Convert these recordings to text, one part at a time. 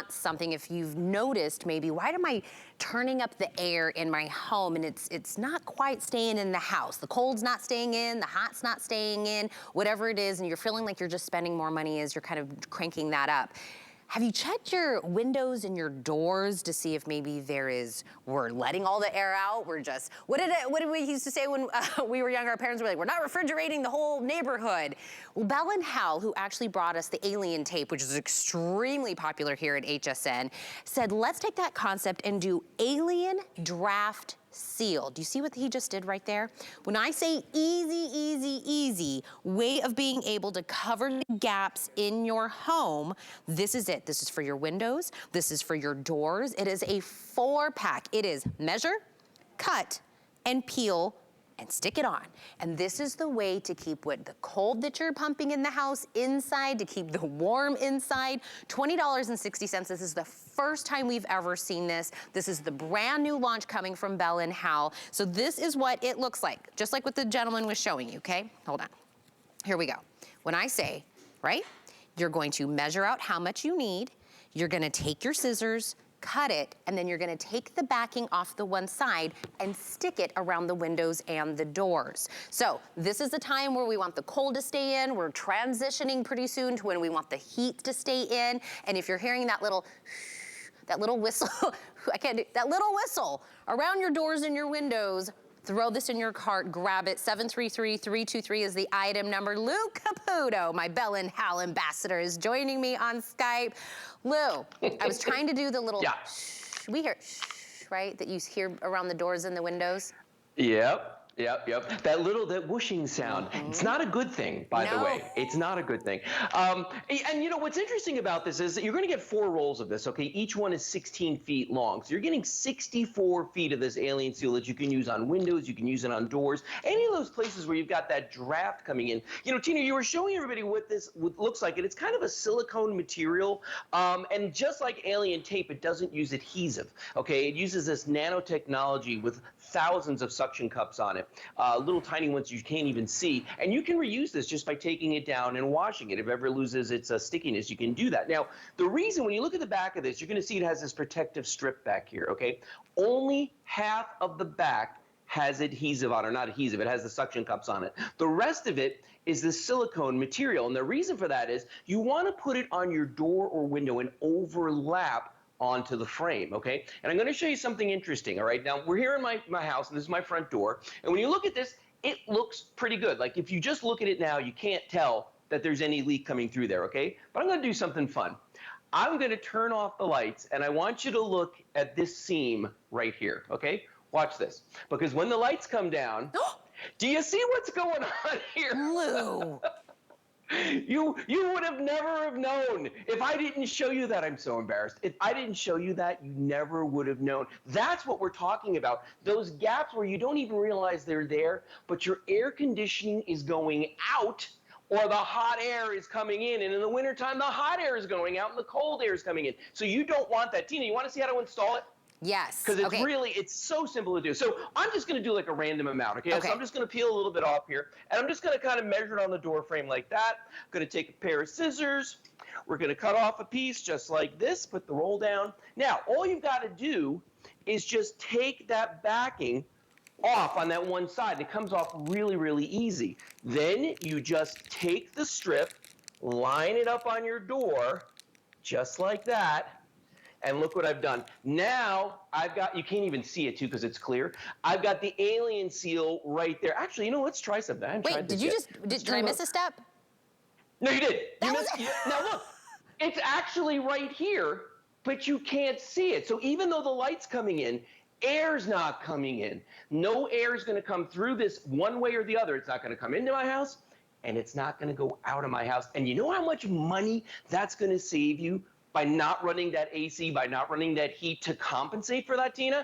something, if you've noticed maybe, why am I turning up the air in my home and it's not quite staying in the house? The cold's not staying in, the hot's not staying in, whatever it is, and you're feeling like you're just spending more money as you're kind of cranking that up. Have you checked your windows and your doors to see if maybe we're letting all the air out? We're just, what did we used to say when we were younger? Our parents were like, we're not refrigerating the whole neighborhood. Well, Bell and Howell, who actually brought us the alien tape, which is extremely popular here at HSN, said, let's take that concept and do alien draft seal. Do you see what he just did right there? When I say easy, easy, easy way of being able to cover the gaps in your home, this is it. This is for your windows. This is for your doors. It is a 4-pack. It is measure, cut, and peel, and stick it on. And this is the way to keep the cold that you're pumping in the house inside, to keep the warm inside. $20.60. This is the first time we've ever seen this. This is the brand new launch coming from Bell and Howell. So this is what it looks like, just like what the gentleman was showing you, okay? Hold on. Here we go. When I say, right, you're going to measure out how much you need. You're gonna take your scissors, cut it, and then you're gonna take the backing off the one side and stick it around the windows and the doors. So this is the time where we want the cold to stay in. We're transitioning pretty soon to when we want the heat to stay in. And if you're hearing that little whistle, I can't do, that little whistle around your doors and your windows, throw this in your cart, grab it. 733-323 is the item number. Lou Caputo, my Bell and Howell ambassador, is joining me on Skype. Lou, I was trying to do the little shh. We hear shh, right? That you hear around the doors and the windows. Yep. That whooshing sound. It's not a good thing, by the way. It's not a good thing. And you know, what's interesting about this is that you're gonna get 4 rolls of this, okay? Each one is 16 feet long. So you're getting 64 feet of this alien seal that you can use on windows, you can use it on doors, any of those places where you've got that draft coming in. You know, Tina, you were showing everybody what this looks like, and it's kind of a silicone material. And just like alien tape, it doesn't use adhesive, okay? It uses this nanotechnology with thousands of suction cups on it. Little tiny ones you can't even see. And you can reuse this just by taking it down and washing it. If it ever loses its stickiness, you can do that. Now, the reason, when you look at the back of this, you're going to see it has this protective strip back here, okay? Only half of the back has adhesive on it, or not adhesive, it has the suction cups on it. The rest of it is the silicone material. And the reason for that is you want to put it on your door or window and overlap onto the frame, okay? And I'm gonna show you something interesting, all right? Now, we're here in my house, and this is my front door, and when you look at this, it looks pretty good. Like, if you just look at it now, you can't tell that there's any leak coming through there, okay? But I'm gonna do something fun. I'm gonna turn off the lights, and I want you to look at this seam right here, okay? Watch this, because when the lights come down, do you see what's going on here? Lou. You would have never have known. If I didn't show you that, I'm so embarrassed. If I didn't show you that, you never would have known. That's what we're talking about. Those gaps where you don't even realize they're there, but your air conditioning is going out, or the hot air is coming in. And in the wintertime, the hot air is going out and the cold air is coming in. So you don't want that. Tina, you want to see how to install it? Yes. Because it's really, it's so simple to do. So I'm just going to do like a random amount, okay? So I'm just going to peel a little bit off here, and I'm just going to kind of measure it on the door frame like that. I'm going to take a pair of scissors. We're going to cut off a piece just like this, put the roll down. Now, all you've got to do is just take that backing off on that one side. It comes off really, really easy. Then you just take the strip, line it up on your door, just like that. And look what I've done. Now, I've got, you can't even see it too because it's clear. I've got the alien seal right there. Actually, you know, let's try something. I haven't tried this yet. Did I miss a step? No, you did. Now look, it's actually right here, but you can't see it. So even though the light's coming in, air's not coming in. No air is going to come through this one way or the other. It's not going to come into my house, and it's not going to go out of my house. And you know how much money that's going to save you by not running that AC, by not running that heat to compensate for that, Tina?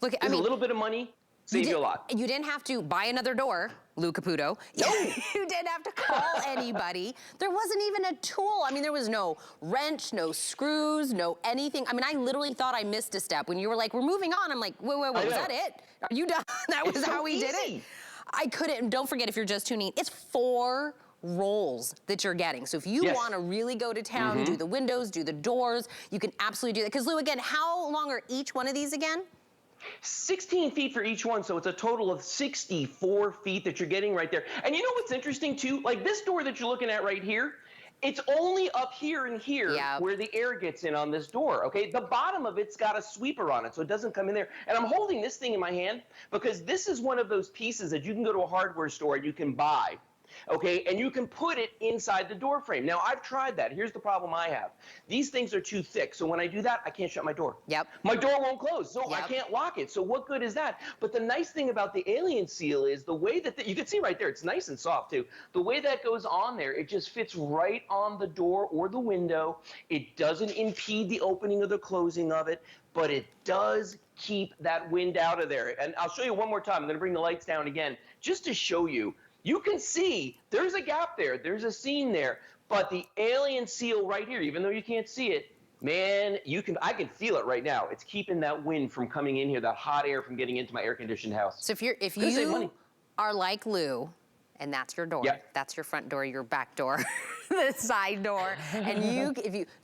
Look, I mean, a little bit of money saves you a lot. You didn't have to buy another door, Lou Caputo. No. You didn't have to call anybody. There wasn't even a tool. I mean, there was no wrench, no screws, no anything. I mean, I literally thought I missed a step. When you were like, we're moving on, I'm like, wait, was that it? Are you done? That was how we did it? I couldn't, don't forget if you're just tuning in, it's 4 rolls that you're getting. So if you Yes. want to really go to town and do the windows, do the doors, you can absolutely do that. Because Lou, again, how long are each one of these again? 16 feet for each one, so it's a total of 64 feet that you're getting right there. And you know what's interesting too? Like this door that you're looking at right here, it's only up here and here where the air gets in on this door, okay? The bottom of it's got a sweeper on it, so it doesn't come in there. And I'm holding this thing in my hand because this is one of those pieces that you can go to a hardware store and you can buy. Okay, and you can put it inside the door frame. Now, I've tried that. Here's the problem I have. These things are too thick, so when I do that, I can't shut my door. My door won't close, so I can't lock it. So what good is that? But the nice thing about the Alien Seal is the way that, you can see right there, it's nice and soft too. The way that goes on there, it just fits right on the door or the window. It doesn't impede the opening or the closing of it, but it does keep that wind out of there. And I'll show you one more time. I'm going to bring the lights down again just to show you. You can see there's a gap there, there's a seam there, but the Alien Seal right here, even though you can't see it, man, I can feel it right now. It's keeping that wind from coming in here, that hot air from getting into my air-conditioned house. So if you are like Lou, and that's your door, that's your front door, your back door, the side door, and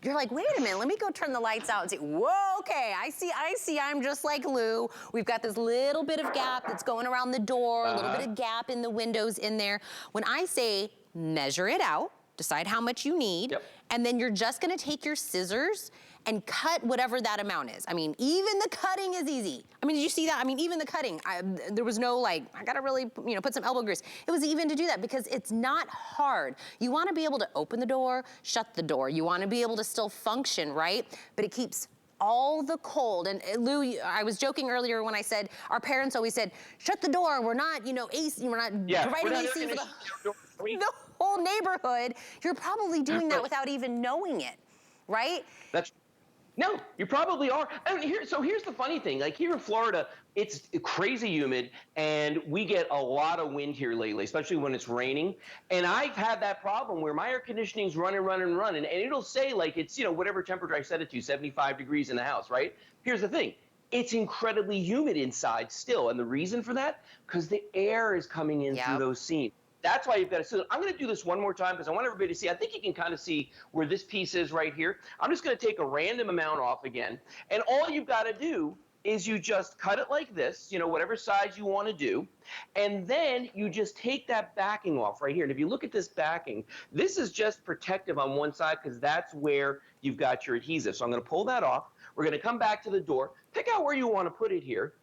you're like, wait a minute, let me go turn the lights out and say, whoa, okay, I see, I'm just like Lou. We've got this little bit of gap that's going around the door, a little bit of gap in the windows in there. When I say measure it out, decide how much you need, and then you're just gonna take your scissors and cut whatever that amount is. I mean, even the cutting is easy. I mean, did you see that? I mean, even the cutting, there was no like, I gotta really, put some elbow grease. It was even to do that because it's not hard. You wanna be able to open the door, shut the door. You wanna be able to still function, right? But it keeps all the cold. And Lou, I was joking earlier when I said, our parents always said, shut the door, we're not, AC, we're not providing AC for the whole neighborhood. You're probably doing that without even knowing it, right? No, you probably are. And so here's the funny thing. Like here in Florida, it's crazy humid, and we get a lot of wind here lately, especially when it's raining. And I've had that problem where my air conditioning's running, and it'll say like it's, whatever temperature I set it to, 75 degrees in the house, right? Here's the thing. It's incredibly humid inside still. And the reason for that, because the air is coming in through those seams. That's why you've got to, so I'm going to do this one more time because I want everybody to see. I think you can kind of see where this piece is right here. I'm just going to take a random amount off again. And all you've got to do is you just cut it like this, whatever size you want to do. And then you just take that backing off right here. And if you look at this backing, this is just protective on one side because that's where you've got your adhesive. So I'm going to pull that off. We're going to come back to the door, pick out where you want to put it here.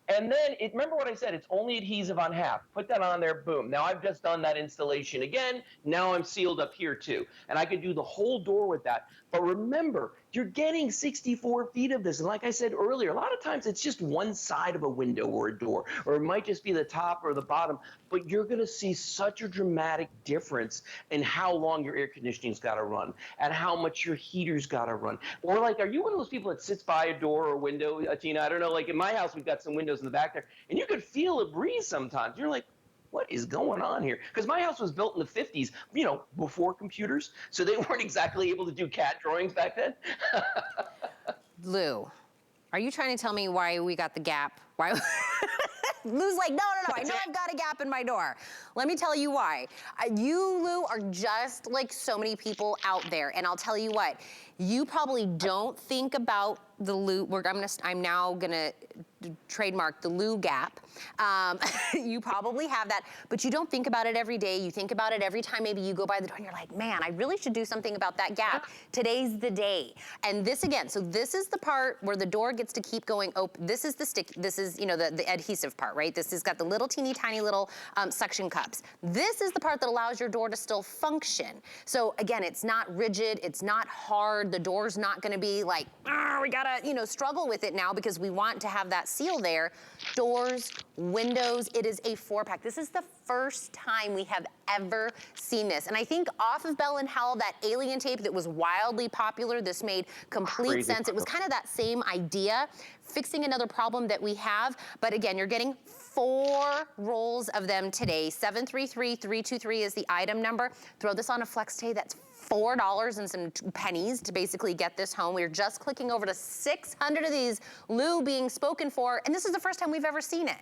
And then, remember what I said, it's only adhesive on half. Put that on there, boom. Now I've just done that installation again. Now I'm sealed up here too. And I could do the whole door with that. But remember, you're getting 64 feet of this. And like I said earlier, a lot of times it's just one side of a window or a door, or it might just be the top or the bottom. But you're going to see such a dramatic difference in how long your air conditioning's got to run and how much your heater's got to run. Or like, are you one of those people that sits by a door or window, Tina? I don't know. Like in my house, we've got some windows in the back there, and you could feel a breeze sometimes. You're like, what is going on here? Because my house was built in the 50s, before computers, so they weren't exactly able to do CAD drawings back then. Lou, are you trying to tell me why we got the gap? Why? Lou's like, no, I know I've got a gap in my door. Let me tell you why. You, Lou, are just like so many people out there, and I'll tell you what, you probably don't think about the Lou, I'm now gonna trademark the Lou gap. You probably have that, but you don't think about it every day. You think about it every time maybe you go by the door and you're like, man, I really should do something about that gap. Today's the day. And this again, so this is the part where the door gets to keep going open. This is the stick, this is, the adhesive part, right? This has got the little teeny tiny little suction cups. This is the part that allows your door to still function. So again, it's not rigid, it's not hard. The door's not gonna be like, we gotta, struggle with it now because we want to have that seal there. Doors, windows, it is a 4-pack. This is the first time we have ever seen this. And I think off of Bell & Howell, that alien tape that was wildly popular, this made complete sense. It was kind of that same idea, fixing another problem that we have. But again, you're getting 4 rolls of them today. 733-323 is the item number. Throw this on a flex tray, that's $4 and some pennies to basically get this home. We're just clicking over to 600 of these, Lou being spoken for, and this is the first time we've ever seen it.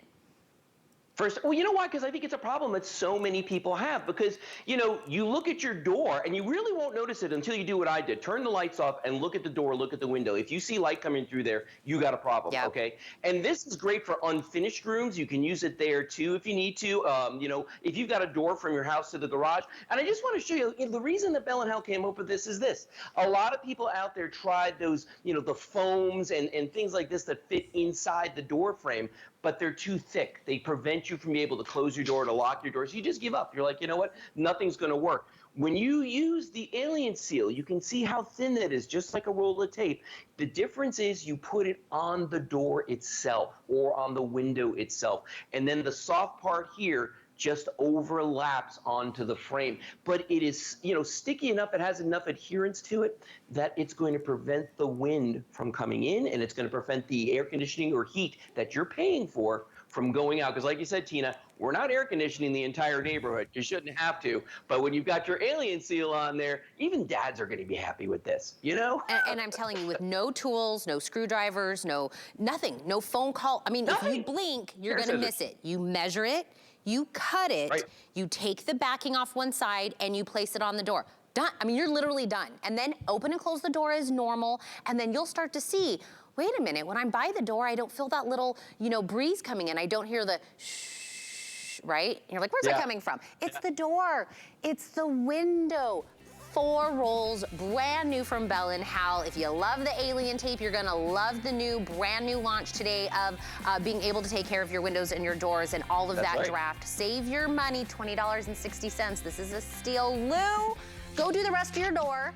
First, well, you know why? Because I think it's a problem that so many people have. Because, you know, you look at your door and you really won't notice it until you do what I did. Turn the lights off and look at the door, look at the window. If you see light coming through there, you got a problem, Yep. okay? And this is great for unfinished rooms. You can use it there too if you need to. You know, if you've got a door from your house to the garage. And I just want to show you, the reason that Bell & Howell came up with this is this. A lot of people out there tried those, you know, the foams and things like this that fit inside the door frame, but they're too thick. They prevent you from being able to close your door, to lock your doors. You just give up. You're like, you know what? Nothing's going to work. When you use the Alien Seal, you can see how thin that is, just like a roll of tape. The difference is you put it on the door itself or on the window itself. And then the soft part here just overlaps onto the frame. But it is, you know, sticky enough, it has enough adherence to it that it's going to prevent the wind from coming in, and it's going to prevent the air conditioning or heat that you're paying for from going out. Because like you said, Tina, we're not air conditioning the entire neighborhood. You shouldn't have to. But when you've got your Alien Seal on there, even dads are going to be happy with this, you know? And I'm telling you, with no tools, no screwdrivers, nothing, no phone call. I mean, Nothing. if you blink, you're Hair gonna scissors. miss it. You measure it, you cut it, Right. you take the backing off one side and you place it on the door. Done. I mean, you're literally done. And then open and close the door as normal, and then you'll start to see, wait a minute, when I'm by the door, I don't feel that little, you know, breeze coming in. I don't hear the shh, right? And you're like, where's that coming from? It's the door, it's the window. 4 rolls, brand new from Bell & Howell. If you love the Alien Tape, you're gonna love the new, brand new launch today of being able to take care of your windows and your doors and all of That's that right. draft. Save your money, $20.60. This is a steal. Lou, go do the rest of your door.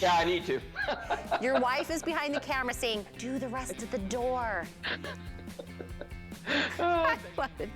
Yeah, I need to. Your wife is behind the camera saying, do the rest of the door. I love it.